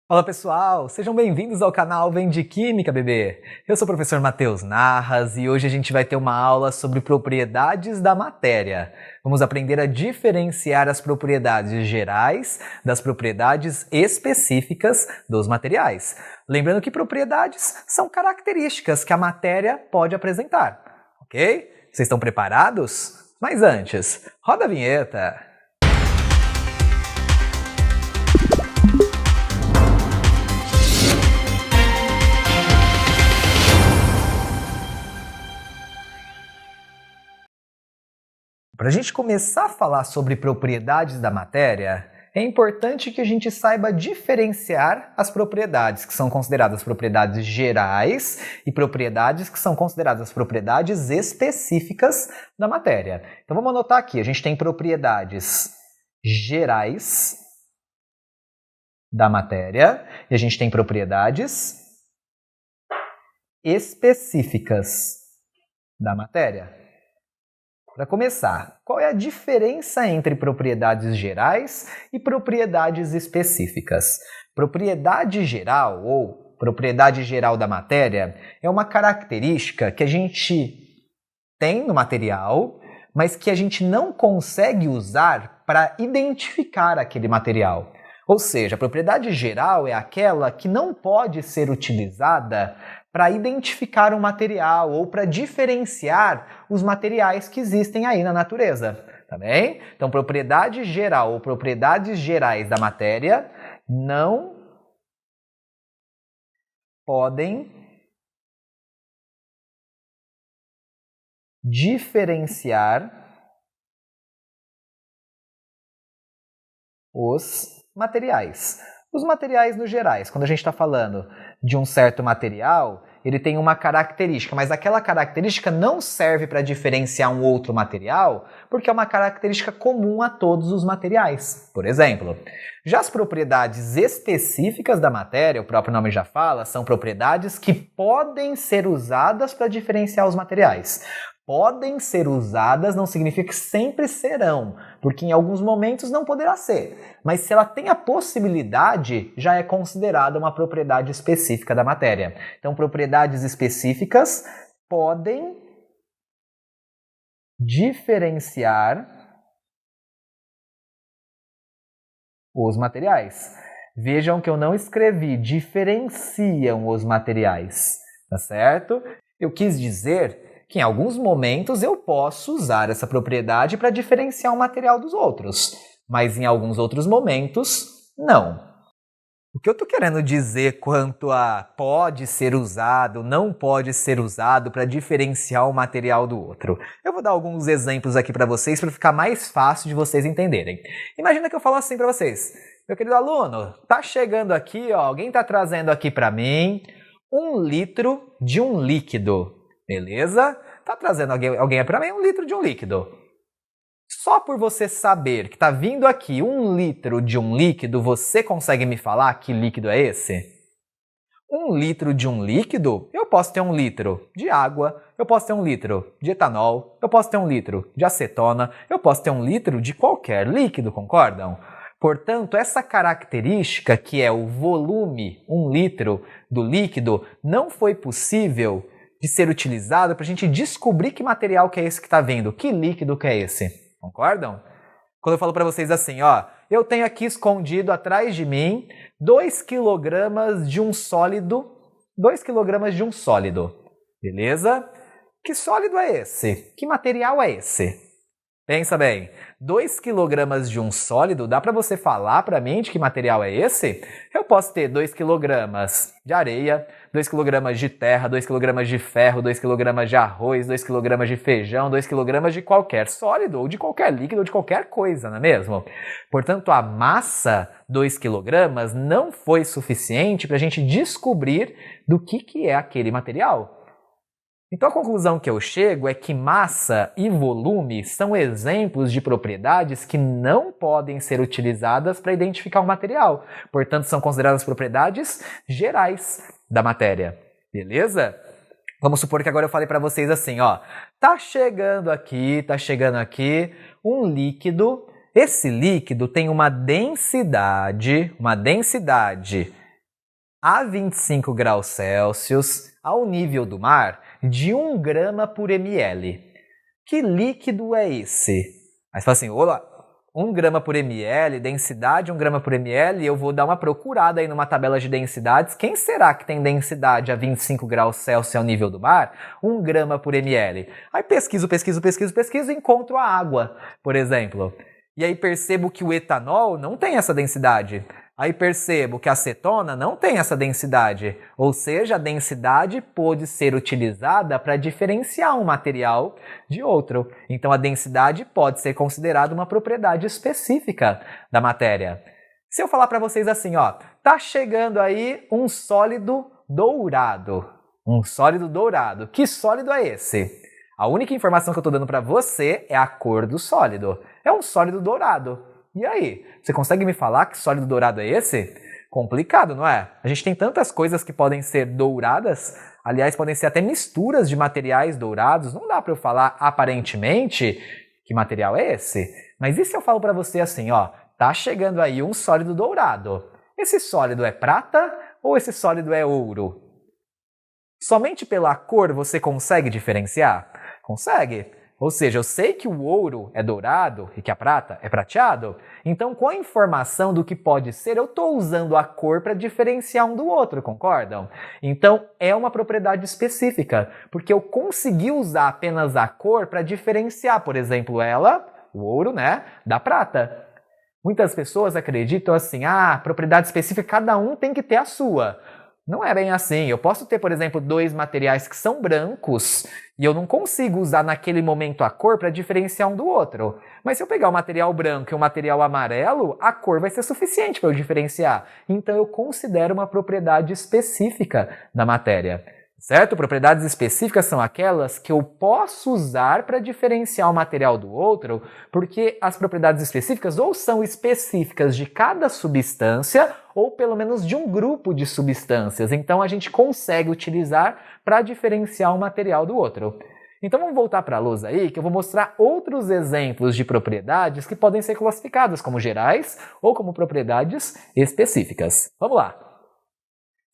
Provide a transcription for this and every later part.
Fala pessoal, sejam bem-vindos ao canal Vem de Química, bebê! Eu sou o professor Matheus Narras e hoje a gente vai ter uma aula sobre propriedades da matéria. Vamos aprender a diferenciar as propriedades gerais das propriedades específicas dos materiais. Lembrando que propriedades são características que a matéria pode apresentar, ok? Vocês estão preparados? Mas antes, roda a vinheta! Para a gente começar a falar sobre propriedades da matéria, é importante que a gente saiba diferenciar as propriedades que são consideradas propriedades gerais e propriedades que são consideradas propriedades específicas da matéria. Então vamos anotar aqui, a gente tem propriedades gerais da matéria e a gente tem propriedades específicas da matéria. Para começar, qual é a diferença entre propriedades gerais e propriedades específicas? Propriedade geral ou propriedade geral da matéria é uma característica que a gente tem no material, mas que a gente não consegue usar para identificar aquele material. Ou seja, a propriedade geral é aquela que não pode ser utilizada para identificar um material ou para diferenciar os materiais que existem aí na natureza, tá bem? Então, propriedade geral ou propriedades gerais da matéria não podem diferenciar os materiais. Os materiais no gerais, quando a gente está falando de um certo material, ele tem uma característica, mas aquela característica não serve para diferenciar um outro material, porque é uma característica comum a todos os materiais. Por exemplo, já as propriedades específicas da matéria, o próprio nome já fala, são propriedades que podem ser usadas para diferenciar os materiais. Podem ser usadas não significa que sempre serão, porque em alguns momentos não poderá ser. Mas se ela tem a possibilidade, já é considerada uma propriedade específica da matéria. Então, propriedades específicas podem diferenciar os materiais. Vejam que eu não escrevi diferenciam os materiais, tá certo? Eu quis dizer que em alguns momentos eu posso usar essa propriedade para diferenciar um material dos outros, mas em alguns outros momentos, não. O que eu estou querendo dizer quanto a pode ser usado, não pode ser usado para diferenciar um material do outro? Eu vou dar alguns exemplos aqui para vocês para ficar mais fácil de vocês entenderem. Imagina que eu falo assim para vocês, meu querido aluno, tá chegando aqui, ó, alguém está trazendo aqui para mim 1 litro de um líquido. Beleza? Tá trazendo alguém para mim 1 litro de um líquido. Só por você saber que tá vindo aqui 1 litro de um líquido, você consegue me falar que líquido é esse? 1 litro de um líquido, eu posso ter 1 litro de água, eu posso ter 1 litro de etanol, eu posso ter 1 litro de acetona, eu posso ter 1 litro de qualquer líquido, concordam? Portanto, essa característica que é o volume, 1 litro do líquido, não foi possível de ser utilizado para a gente descobrir que material que é esse que está vindo, que líquido que é esse. Concordam? Quando eu falo para vocês assim, ó, eu tenho aqui escondido atrás de mim 2 kg de um sólido, 2 kg de um sólido, beleza? Que sólido é esse? Que material é esse? Pensa bem, 2 kg de um sólido, dá para você falar para mim de que material é esse? Eu posso ter 2 kg de areia, 2 kg de terra, 2 kg de ferro, 2 kg de arroz, 2 kg de feijão, 2 kg de qualquer sólido, ou de qualquer líquido, ou de qualquer coisa, não é mesmo? Portanto, a massa 2 kg não foi suficiente para a gente descobrir do que é aquele material. Então a conclusão que eu chego é que massa e volume são exemplos de propriedades que não podem ser utilizadas para identificar um material. Portanto, são consideradas propriedades gerais da matéria. Beleza? Vamos supor que agora eu falei para vocês assim, ó, tá chegando aqui um líquido. Esse líquido tem uma densidade a 25 graus Celsius, ao nível do mar, de 1 grama por ml. Que líquido é esse? Aí você fala assim, olá, 1 grama por ml, densidade 1 grama por ml, eu vou dar uma procurada aí numa tabela de densidades. Quem será que tem densidade a 25 graus Celsius ao nível do mar? 1 grama por ml. Aí pesquiso e encontro a água, por exemplo. E aí percebo que o etanol não tem essa densidade. Aí percebo que a acetona não tem essa densidade. Ou seja, a densidade pode ser utilizada para diferenciar um material de outro. Então a densidade pode ser considerada uma propriedade específica da matéria. Se eu falar para vocês assim, ó, tá chegando aí um sólido dourado. Um sólido dourado. Que sólido é esse? A única informação que eu estou dando para você é a cor do sólido. É um sólido dourado. E aí? Você consegue me falar que sólido dourado é esse? Complicado, não é? A gente tem tantas coisas que podem ser douradas, aliás, podem ser até misturas de materiais dourados. Não dá para eu falar aparentemente que material é esse. Mas e se eu falo para você assim, ó, tá chegando aí um sólido dourado. Esse sólido é prata ou esse sólido é ouro? Somente pela cor você consegue diferenciar? Consegue. Ou seja, eu sei que o ouro é dourado e que a prata é prateado, então com a informação do que pode ser, eu estou usando a cor para diferenciar um do outro, concordam? Então é uma propriedade específica, porque eu consegui usar apenas a cor para diferenciar, por exemplo, o ouro, né, da prata. Muitas pessoas acreditam assim, propriedade específica, cada um tem que ter a sua. Não é bem assim. Eu posso ter, por exemplo, 2 materiais que são brancos e eu não consigo usar naquele momento a cor para diferenciar um do outro. Mas se eu pegar o material branco e o material amarelo, a cor vai ser suficiente para eu diferenciar. Então eu considero uma propriedade específica da matéria. Certo? Propriedades específicas são aquelas que eu posso usar para diferenciar um material do outro, porque as propriedades específicas ou são específicas de cada substância ou pelo menos de um grupo de substâncias. Então a gente consegue utilizar para diferenciar um material do outro. Então vamos voltar para a lousa aí, que eu vou mostrar outros exemplos de propriedades que podem ser classificadas como gerais ou como propriedades específicas. Vamos lá!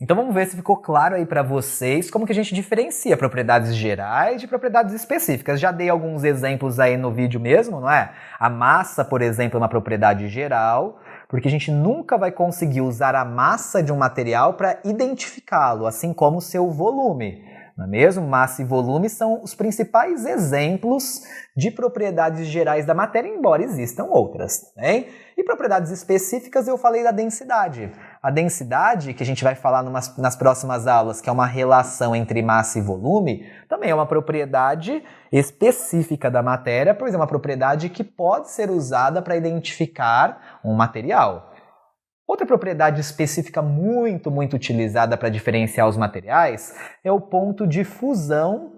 Então vamos ver se ficou claro aí para vocês como que a gente diferencia propriedades gerais de propriedades específicas. Já dei alguns exemplos aí no vídeo mesmo, não é? A massa, por exemplo, é uma propriedade geral, porque a gente nunca vai conseguir usar a massa de um material para identificá-lo, assim como o seu volume. Não é mesmo? Massa e volume são os principais exemplos de propriedades gerais da matéria, embora existam outras. Né? E propriedades específicas eu falei da densidade. A densidade, que a gente vai falar nas próximas aulas, que é uma relação entre massa e volume, também é uma propriedade específica da matéria, pois é uma propriedade que pode ser usada para identificar um material. Outra propriedade específica muito utilizada para diferenciar os materiais é o ponto de fusão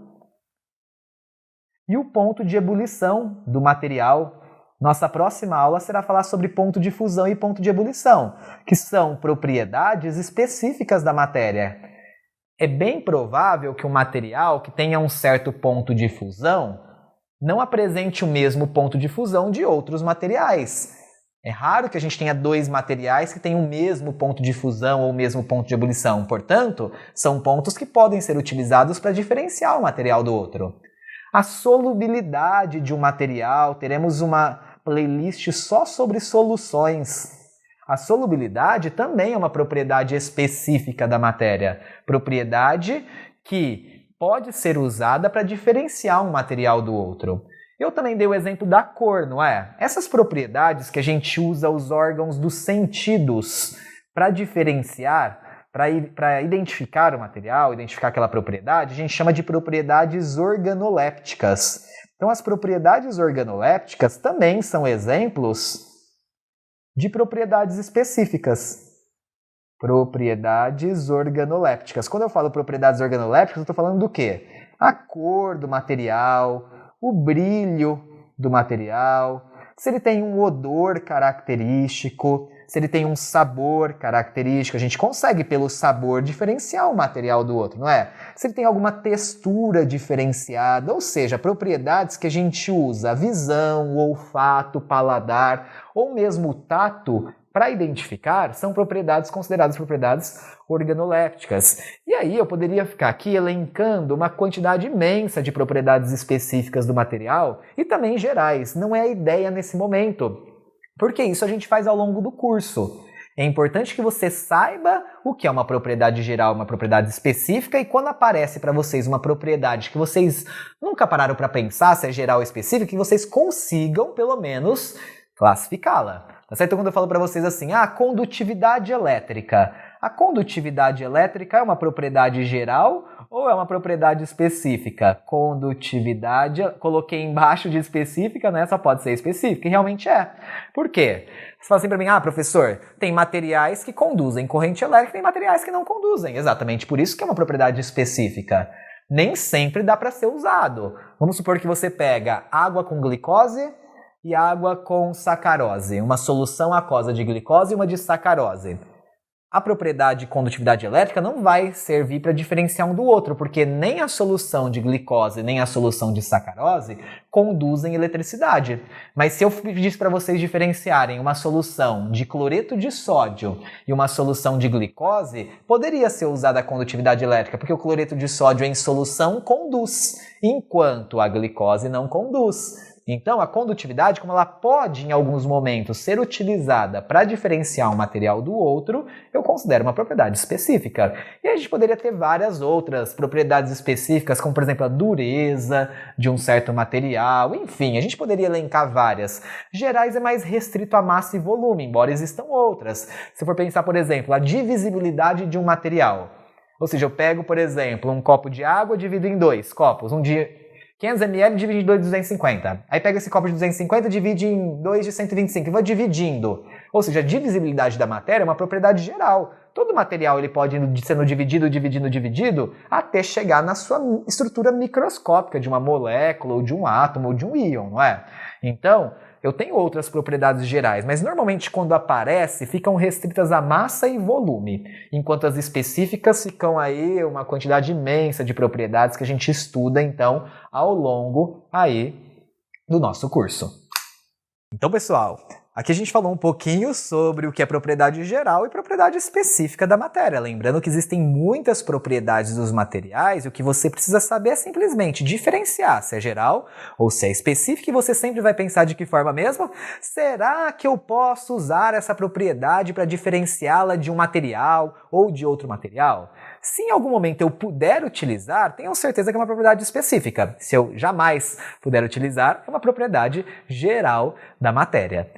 e o ponto de ebulição do material. Nossa próxima aula será falar sobre ponto de fusão e ponto de ebulição, que são propriedades específicas da matéria. É bem provável que um material que tenha um certo ponto de fusão não apresente o mesmo ponto de fusão de outros materiais. É raro que a gente tenha 2 materiais que tenham o mesmo ponto de fusão ou o mesmo ponto de ebulição. Portanto, são pontos que podem ser utilizados para diferenciar um material do outro. A solubilidade de um material, teremos uma playlist só sobre soluções. A solubilidade também é uma propriedade específica da matéria. Propriedade que pode ser usada para diferenciar um material do outro. Eu também dei o exemplo da cor, não é? Essas propriedades que a gente usa os órgãos dos sentidos para diferenciar, para identificar o material, identificar aquela propriedade, a gente chama de propriedades organolépticas. Então, as propriedades organolépticas também são exemplos de propriedades específicas. Propriedades organolépticas. Quando eu falo propriedades organolépticas, eu estou falando do quê? A cor do material, o brilho do material, se ele tem um odor característico, se ele tem um sabor característico. A gente consegue, pelo sabor, diferenciar um material do outro, não é? Se ele tem alguma textura diferenciada, ou seja, propriedades que a gente usa, a visão, o olfato, o paladar, ou mesmo o tato, para identificar são propriedades consideradas propriedades organolépticas. E aí eu poderia ficar aqui elencando uma quantidade imensa de propriedades específicas do material e também gerais. Não é a ideia nesse momento, porque isso a gente faz ao longo do curso. É importante que você saiba o que é uma propriedade geral, uma propriedade específica, e quando aparece para vocês uma propriedade que vocês nunca pararam para pensar se é geral ou específica, que vocês consigam, pelo menos, classificá-la. Tá certo? Então, quando eu falo para vocês assim, condutividade elétrica. A condutividade elétrica é uma propriedade geral ou é uma propriedade específica? Condutividade, coloquei embaixo de específica, né? Só pode ser específica, e realmente é. Por quê? Você fala assim para mim, professor, tem materiais que conduzem corrente elétrica e tem materiais que não conduzem. Exatamente por isso que é uma propriedade específica. Nem sempre dá para ser usado. Vamos supor que você pega água com glicose e água com sacarose, uma solução aquosa de glicose e uma de sacarose. A propriedade condutividade elétrica não vai servir para diferenciar um do outro, porque nem a solução de glicose nem a solução de sacarose conduzem eletricidade. Mas se eu pedisse para vocês diferenciarem uma solução de cloreto de sódio e uma solução de glicose, poderia ser usada a condutividade elétrica, porque o cloreto de sódio em solução conduz, enquanto a glicose não conduz. Então, a condutividade, como ela pode, em alguns momentos, ser utilizada para diferenciar um material do outro, eu considero uma propriedade específica. E a gente poderia ter várias outras propriedades específicas, como, por exemplo, a dureza de um certo material, enfim, a gente poderia elencar várias. Gerais é mais restrito a massa e volume, embora existam outras. Se for pensar, por exemplo, a divisibilidade de um material. Ou seja, eu pego, por exemplo, um copo de água e divido em 2 copos, um de 500 ml divide em 2 de 250. Aí pega esse copo de 250 e divide em 2 de 125 e vou dividindo. Ou seja, a divisibilidade da matéria é uma propriedade geral. Todo material ele pode ir sendo dividido, até chegar na sua estrutura microscópica de uma molécula, ou de um átomo, ou de um íon, não é? Então, eu tenho outras propriedades gerais, mas normalmente quando aparece ficam restritas a massa e volume, enquanto as específicas ficam aí uma quantidade imensa de propriedades que a gente estuda então ao longo aí do nosso curso. Então, pessoal, aqui a gente falou um pouquinho sobre o que é propriedade geral e propriedade específica da matéria. Lembrando que existem muitas propriedades dos materiais e o que você precisa saber é simplesmente diferenciar se é geral ou se é específico, e você sempre vai pensar de que forma mesmo? Será que eu posso usar essa propriedade para diferenciá-la de um material ou de outro material? Se em algum momento eu puder utilizar, tenham certeza que é uma propriedade específica. Se eu jamais puder utilizar, é uma propriedade geral da matéria.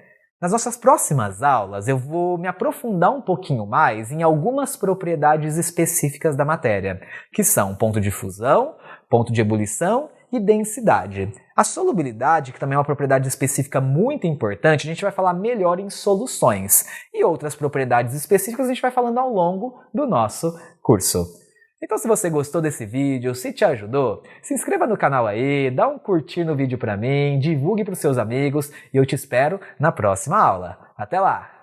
Nas nossas próximas aulas, eu vou me aprofundar um pouquinho mais em algumas propriedades específicas da matéria, que são ponto de fusão, ponto de ebulição e densidade. A solubilidade, que também é uma propriedade específica muito importante, a gente vai falar melhor em soluções. E outras propriedades específicas a gente vai falando ao longo do nosso curso. Então, se você gostou desse vídeo, se te ajudou, se inscreva no canal aí, dá um curtir no vídeo para mim, divulgue para os seus amigos e eu te espero na próxima aula. Até lá!